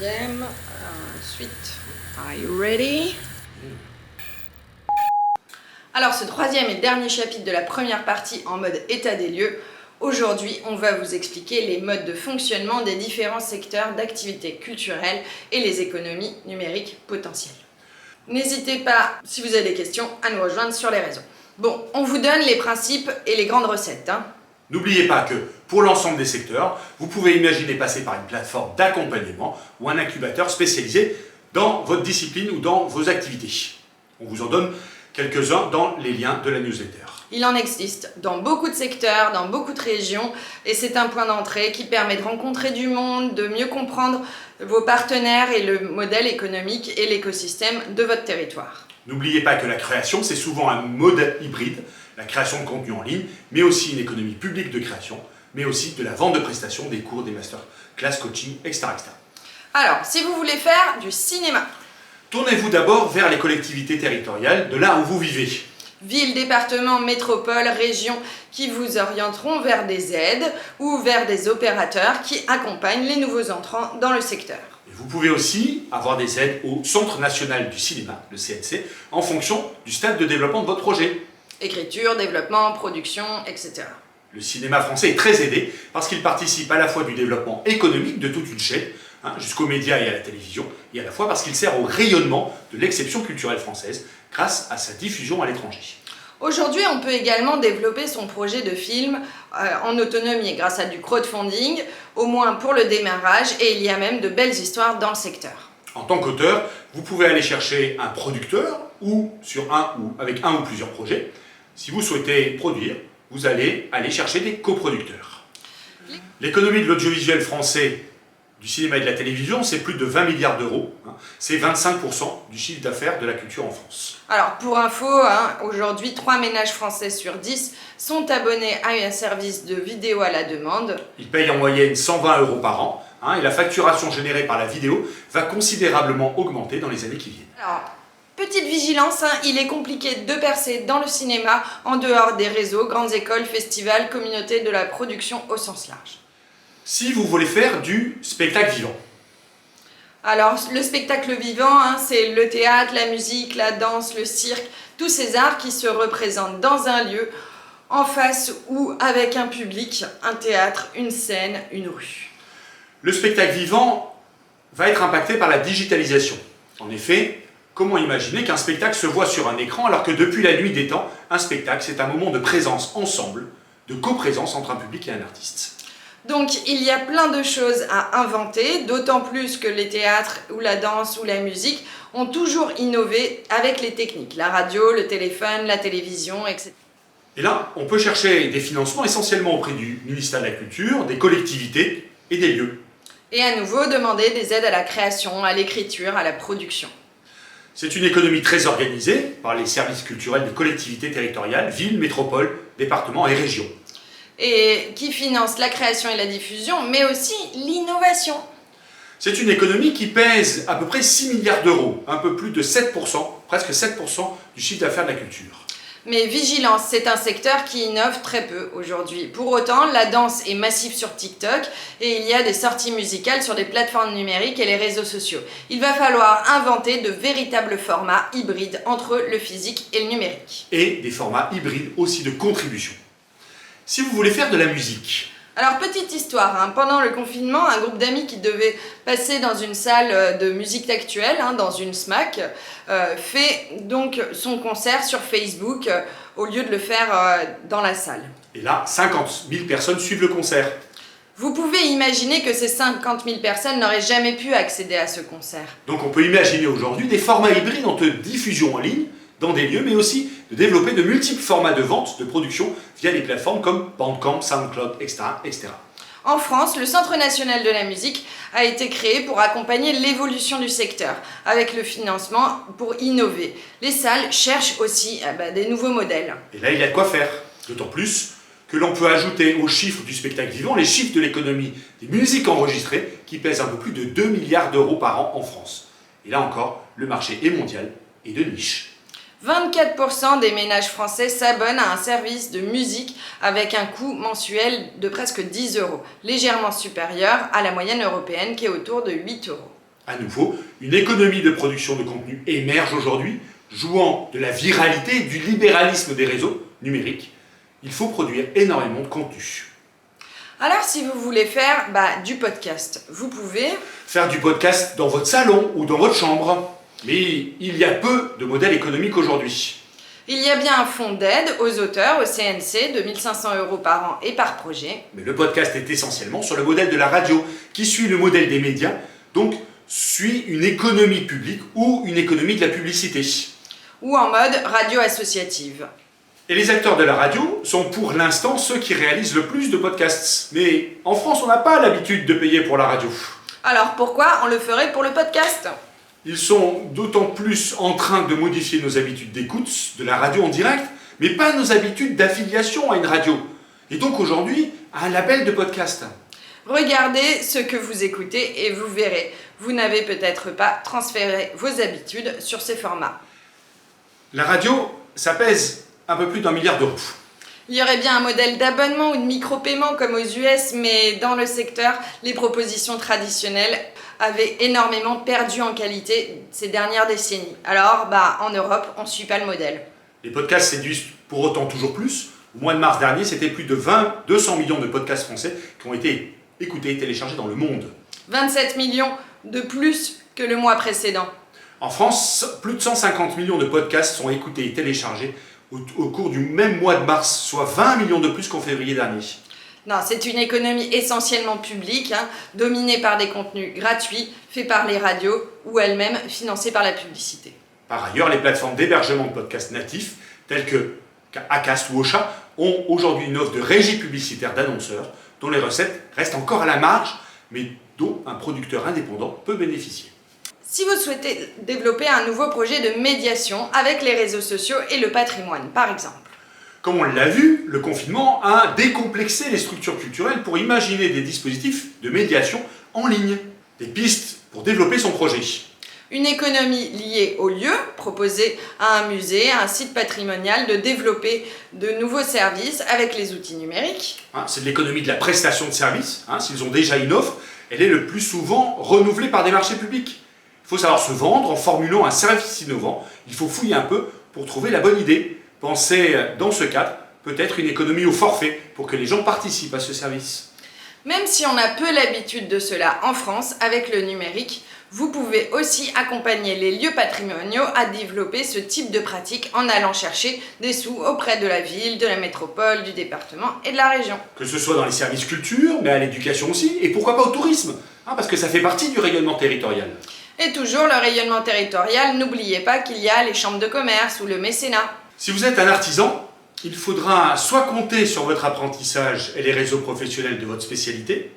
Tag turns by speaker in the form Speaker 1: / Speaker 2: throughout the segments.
Speaker 1: troisième. Ensuite, are you ready? Alors ce troisième et dernier chapitre de la première partie en mode état des lieux, aujourd'hui on va vous expliquer les modes de fonctionnement des différents secteurs d'activité culturelle et les économies numériques potentielles. N'hésitez pas, si vous avez des questions, à nous rejoindre sur les réseaux. Bon, on vous donne les principes et les grandes recettes.
Speaker 2: N'oubliez pas que, pour l'ensemble des secteurs, vous pouvez imaginer passer par une plateforme d'accompagnement ou un incubateur spécialisé dans votre discipline ou dans vos activités. On vous en donne quelques-uns dans les liens de la newsletter.
Speaker 1: Il en existe dans beaucoup de secteurs, dans beaucoup de régions, et c'est un point d'entrée qui permet de rencontrer du monde, de mieux comprendre vos partenaires et le modèle économique et l'écosystème de votre territoire.
Speaker 2: N'oubliez pas que la création, c'est souvent un mode hybride, la création de contenu en ligne, mais aussi une économie publique de création, mais aussi de la vente de prestations, des cours, des masterclass, coaching, etc.
Speaker 1: Alors, si vous voulez faire du cinéma,
Speaker 2: tournez-vous d'abord vers les collectivités territoriales de là où vous vivez.
Speaker 1: Villes, départements, métropoles, régions qui vous orienteront vers des aides ou vers des opérateurs qui accompagnent les nouveaux entrants dans le secteur.
Speaker 2: Et vous pouvez aussi avoir des aides au Centre national du cinéma, le CNC, en fonction du stade de développement de votre projet.
Speaker 1: Écriture, développement, production, etc.
Speaker 2: Le cinéma français est très aidé parce qu'il participe à la fois du développement économique de toute une chaîne, jusqu'aux médias et à la télévision, et à la fois parce qu'il sert au rayonnement de l'exception culturelle française grâce à sa diffusion à l'étranger.
Speaker 1: Aujourd'hui, on peut également développer son projet de film en autonomie grâce à du crowdfunding, au moins pour le démarrage, et il y a même de belles histoires dans le secteur.
Speaker 2: En tant qu'auteur, vous pouvez aller chercher un producteur ou avec un ou plusieurs projets. Si vous souhaitez produire, vous allez aller chercher des coproducteurs. L'économie de l'audiovisuel français, du cinéma et de la télévision, c'est plus de 20 milliards d'euros. C'est 25% du chiffre d'affaires de la culture en France.
Speaker 1: Alors pour info, aujourd'hui 3 ménages français sur 10 sont abonnés à un service de vidéo à la demande.
Speaker 2: Ils payent en moyenne 120 € par an, et la facturation générée par la vidéo va considérablement augmenter dans les années qui viennent.
Speaker 1: Alors, petite vigilance, il est compliqué de percer dans le cinéma en dehors des réseaux, grandes écoles, festivals, communautés de la production au sens large.
Speaker 2: Si vous voulez faire du spectacle vivant.
Speaker 1: Alors, le spectacle vivant, c'est le théâtre, la musique, la danse, le cirque, tous ces arts qui se représentent dans un lieu, en face ou avec un public, un théâtre, une scène, une rue.
Speaker 2: Le spectacle vivant va être impacté par la digitalisation. En effet, comment imaginer qu'un spectacle se voit sur un écran alors que depuis la nuit des temps, un spectacle, c'est un moment de présence ensemble, de coprésence entre un public et un artiste.
Speaker 1: Donc il y a plein de choses à inventer, d'autant plus que les théâtres ou la danse ou la musique ont toujours innové avec les techniques, la radio, le téléphone, la télévision, etc.
Speaker 2: Et là, on peut chercher des financements essentiellement auprès du ministère de la Culture, des collectivités et des lieux.
Speaker 1: Et à nouveau, demander des aides à la création, à l'écriture, à la production.
Speaker 2: C'est une économie très organisée par les services culturels des collectivités territoriales, villes, métropoles, départements et régions.
Speaker 1: Et qui finance la création et la diffusion, mais aussi l'innovation.
Speaker 2: C'est une économie qui pèse à peu près 6 milliards d'euros, un peu plus de 7%, presque 7% du chiffre d'affaires de la culture.
Speaker 1: Mais vigilance, c'est un secteur qui innove très peu aujourd'hui. Pour autant, la danse est massive sur TikTok et il y a des sorties musicales sur des plateformes numériques et les réseaux sociaux. Il va falloir inventer de véritables formats hybrides entre le physique et le numérique.
Speaker 2: Et des formats hybrides aussi de contribution. Si vous voulez faire de la musique.
Speaker 1: Alors petite histoire, pendant le confinement, un groupe d'amis qui devait passer dans une salle de musique actuelle, dans une SMAC, fait donc son concert sur Facebook au lieu de le faire dans la salle.
Speaker 2: Et là, 50 000 personnes suivent le concert.
Speaker 1: Vous pouvez imaginer que ces 50 000 personnes n'auraient jamais pu accéder à ce concert.
Speaker 2: Donc on peut imaginer aujourd'hui des formats hybrides entre diffusion en ligne, dans des lieux, mais aussi de développer de multiples formats de vente, de production, via des plateformes comme Bandcamp, SoundCloud, etc., etc.
Speaker 1: En France, le Centre national de la musique a été créé pour accompagner l'évolution du secteur, avec le financement pour innover. Les salles cherchent aussi des nouveaux modèles.
Speaker 2: Et là, il y a de quoi faire. D'autant plus que l'on peut ajouter aux chiffres du spectacle vivant les chiffres de l'économie des musiques enregistrées, qui pèsent un peu plus de 2 milliards d'euros par an en France. Et là encore, le marché est mondial et de niche.
Speaker 1: 24% des ménages français s'abonnent à un service de musique avec un coût mensuel de presque 10 €, légèrement supérieur à la moyenne européenne qui est autour de 8 €.
Speaker 2: À nouveau, une économie de production de contenu émerge aujourd'hui, jouant de la viralité et du libéralisme des réseaux numériques. Il faut produire énormément de contenu.
Speaker 1: Alors si vous voulez faire du podcast, vous pouvez
Speaker 2: faire du podcast dans votre salon ou dans votre chambre. Mais il y a peu de modèles économiques aujourd'hui.
Speaker 1: Il y a bien un fonds d'aide aux auteurs au CNC de 1 500 € par an et par projet.
Speaker 2: Mais le podcast est essentiellement sur le modèle de la radio, qui suit le modèle des médias, donc suit une économie publique ou une économie de la publicité.
Speaker 1: Ou en mode radio associative.
Speaker 2: Et les acteurs de la radio sont pour l'instant ceux qui réalisent le plus de podcasts. Mais en France, on n'a pas l'habitude de payer pour la radio.
Speaker 1: Alors pourquoi on le ferait pour le podcast ?
Speaker 2: Ils sont d'autant plus en train de modifier nos habitudes d'écoute de la radio en direct, mais pas nos habitudes d'affiliation à une radio. Et donc aujourd'hui, à un label de podcast.
Speaker 1: Regardez ce que vous écoutez et vous verrez, vous n'avez peut-être pas transféré vos habitudes sur ces formats.
Speaker 2: La radio, ça pèse un peu plus d'1 milliard d'euros.
Speaker 1: Il y aurait bien un modèle d'abonnement ou de micro-paiement comme aux US, mais dans le secteur, les propositions traditionnelles avaient énormément perdu en qualité ces dernières décennies. Alors, en Europe, on ne suit pas le modèle.
Speaker 2: Les podcasts séduisent pour autant toujours plus. Au mois de mars dernier, c'était plus de 200 millions de podcasts français qui ont été écoutés et téléchargés dans le monde.
Speaker 1: 27 millions de plus que le mois précédent.
Speaker 2: En France, plus de 150 millions de podcasts sont écoutés et téléchargés au cours du même mois de mars, soit 20 millions de plus qu'en février dernier.
Speaker 1: Non, c'est une économie essentiellement publique, dominée par des contenus gratuits, faits par les radios ou elles-mêmes financées par la publicité.
Speaker 2: Par ailleurs, les plateformes d'hébergement de podcasts natifs, telles que Acast ou Ocha, ont aujourd'hui une offre de régie publicitaire d'annonceurs, dont les recettes restent encore à la marge, mais dont un producteur indépendant peut bénéficier.
Speaker 1: Si vous souhaitez développer un nouveau projet de médiation avec les réseaux sociaux et le patrimoine, par exemple.
Speaker 2: Comme on l'a vu, le confinement a décomplexé les structures culturelles pour imaginer des dispositifs de médiation en ligne, des pistes pour développer son projet.
Speaker 1: Une économie liée au lieu, proposer à un musée, à un site patrimonial de développer de nouveaux services avec les outils numériques.
Speaker 2: C'est de l'économie de la prestation de services. S'ils ont déjà une offre, elle est le plus souvent renouvelée par des marchés publics. Il faut savoir se vendre en formulant un service innovant. Il faut fouiller un peu pour trouver la bonne idée. Pensez dans ce cadre peut-être une économie au forfait pour que les gens participent à ce service.
Speaker 1: Même si on a peu l'habitude de cela en France, avec le numérique, vous pouvez aussi accompagner les lieux patrimoniaux à développer ce type de pratique en allant chercher des sous auprès de la ville, de la métropole, du département et de la région.
Speaker 2: Que ce soit dans les services culture, mais à l'éducation aussi, et pourquoi pas au tourisme, parce que ça fait partie du rayonnement territorial.
Speaker 1: Et toujours le rayonnement territorial, n'oubliez pas qu'il y a les chambres de commerce ou le mécénat.
Speaker 2: Si vous êtes un artisan, il faudra soit compter sur votre apprentissage et les réseaux professionnels de votre spécialité.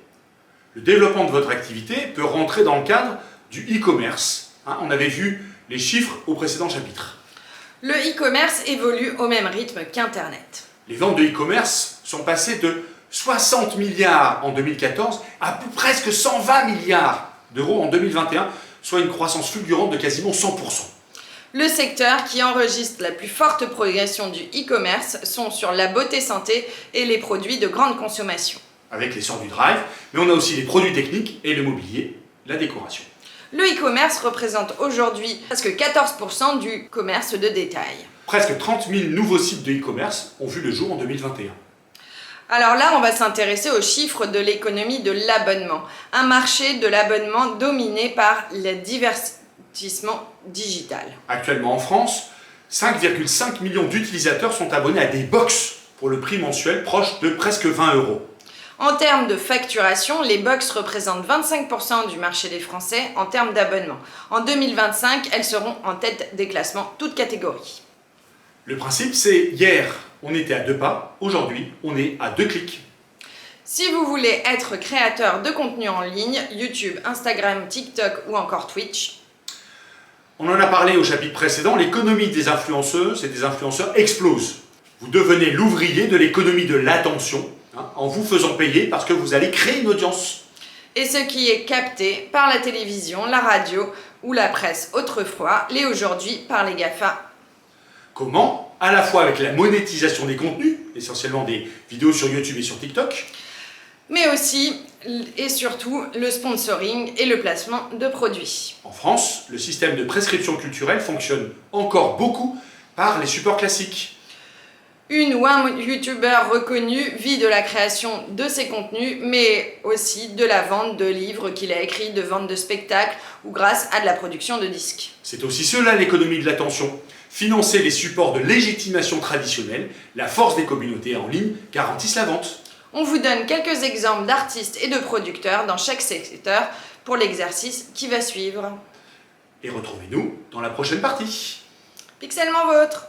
Speaker 2: Le développement de votre activité peut rentrer dans le cadre du e-commerce. On avait vu les chiffres au précédent chapitre.
Speaker 1: Le e-commerce évolue au même rythme qu'Internet.
Speaker 2: Les ventes de e-commerce sont passées de 60 milliards en 2014 à presque 120 milliards d'euros en 2021, soit une croissance fulgurante de quasiment 100%.
Speaker 1: Le secteur qui enregistre la plus forte progression du e-commerce sont sur la beauté santé et les produits de grande consommation.
Speaker 2: Avec l'essor du drive, mais on a aussi les produits techniques et le mobilier, la décoration.
Speaker 1: Le e-commerce représente aujourd'hui presque 14% du commerce de détail.
Speaker 2: Presque 30 000 nouveaux sites de e-commerce ont vu le jour en 2021.
Speaker 1: Alors là, on va s'intéresser aux chiffres de l'économie de l'abonnement. Un marché de l'abonnement dominé par le divertissement digital.
Speaker 2: Actuellement en France, 5,5 millions d'utilisateurs sont abonnés à des box pour le prix mensuel proche de presque 20 €.
Speaker 1: En termes de facturation, les box représentent 25% du marché des Français en termes d'abonnement. En 2025, elles seront en tête des classements, toutes catégories.
Speaker 2: Le principe, c'est hier, on était à 2 pas, aujourd'hui, on est à 2 clics.
Speaker 1: Si vous voulez être créateur de contenu en ligne, YouTube, Instagram, TikTok ou encore Twitch,
Speaker 2: on en a parlé au chapitre précédent, l'économie des influenceuses et des influenceurs explose. Vous devenez l'ouvrier de l'économie de l'attention, en vous faisant payer parce que vous allez créer une audience.
Speaker 1: Et ce qui est capté par la télévision, la radio ou la presse autrefois, l'est aujourd'hui par les GAFA.
Speaker 2: Comment ? À la fois avec la monétisation des contenus, essentiellement des vidéos sur YouTube et sur TikTok,
Speaker 1: mais aussi et surtout le sponsoring et le placement de produits.
Speaker 2: En France, le système de prescription culturelle fonctionne encore beaucoup par les supports classiques.
Speaker 1: Une ou un youtubeur reconnu vit de la création de ses contenus, mais aussi de la vente de livres qu'il a écrits, de vente de spectacles ou grâce à de la production de disques.
Speaker 2: C'est aussi cela l'économie de l'attention. Financer les supports de légitimation traditionnels, la force des communautés en ligne garantissent la vente.
Speaker 1: On vous donne quelques exemples d'artistes et de producteurs dans chaque secteur pour l'exercice qui va suivre.
Speaker 2: Et retrouvez-nous dans la prochaine partie.
Speaker 1: Pixellement vôtre!